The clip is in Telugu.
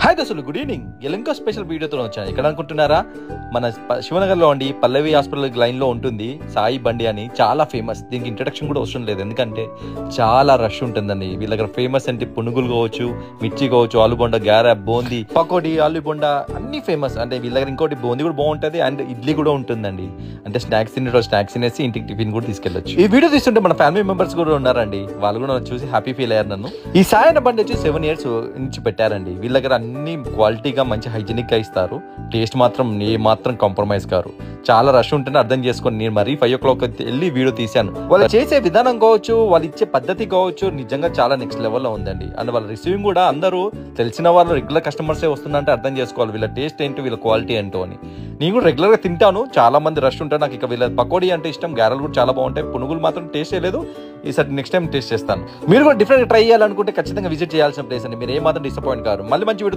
హాయ్ దోస్తులు, గుడ్ ఈవినింగ్. ఇంకో స్పెషల్ వీడియోతో వచ్చాను. ఇక్కడ అనుకుంటున్నారా, మన శివనగర్లో ఉండి పల్లవి హాస్పిటల్ లైన్లో ఉంటుంది సాయి బండి అని, చాలా ఫేమస్. దీనికి ఇంట్రడక్షన్ కూడా అవసరం లేదు, ఎందుకంటే చాలా రష్ ఉంటుందండి. వీళ్ళ దగ్గర ఫేమస్ అంటే పునుగులు కావచ్చు, మిర్చి కావచ్చు, ఆలుబొండ, గారె, బూందీ, పకోడీ, ఆలుబొండ అన్ని ఫేమస్. అంటే వీళ్ళ దగ్గర ఇంకోటి బూందీ కూడా బాగుంటుంది అండ్ ఇడ్లీ కూడా ఉంటుందండి. అంటే స్నాక్స్ తినేసి ఇంటికి టిఫిన్ కూడా తీసుకెళ్ళచ్చు. ఈ వీడియో తీస్తుంటే మన ఫ్యామిలీ మెంబర్స్ కూడా ఉన్నారండి. వాళ్ళు కూడా చూసి హ్యాపీ ఫీల్ అయ్యారు నన్ను. ఈ సాయి అన్న బండి వచ్చి 7 years నుంచి పెట్టారండి. వీళ్ళ దగ్గర అన్ని క్వాలిటీగా మంచి హైజీనిక్ గా ఇస్తారు. టేస్ట్ మాత్రం ఏ మాత్రం కాంప్రమైజ్ కారు. చాలా రష్ ఉంటేనే అర్థం చేసుకొని నేను మరీ 5 o'clock వెళ్ళి వీడియో తీశాను. వాళ్ళు చేసే విధానం కావచ్చు, వాళ్ళు ఇచ్చే పద్ధతి కావచ్చు, నిజంగా చాలా నెక్స్ట్ లెవెల్లో ఉందండి. అండ్ వాళ్ళ రిసీవింగ్ కూడా అందరూ తెలిసిన వాళ్ళు, రెగ్యులర్ కస్టమర్సే వస్తుందంటే అర్థం చేసుకోవాలి వీళ్ళ టేస్ట్ ఏంటో, వీళ్ళ క్వాలిటీ ఏంటో అని. నేను కూడా రెగ్యులర్ గా తింటాను, చాలా మంది రష్ ఉంటారు. నాకు ఇక వీళ్ళ పకోడీ అంటే ఇష్టం, గారెలు కూడా చాలా బాగుంటాయి. పునుగులు మాత్రం టేస్ట్ చేయలేదు, ఈసారి నెక్స్ట్ టైం టేస్ట్ చేస్తాను. మీరు కూడా డిఫరెంట్ ట్రై చేయాలనుకుంటే ఖచ్చితంగా విజిట్ చేయాల్సిన ప్లేస్ అండి. మీరు ఏ మాత్రం డిసప్పాయింట్ కారు. మళ్ళీ మంచి వీడియో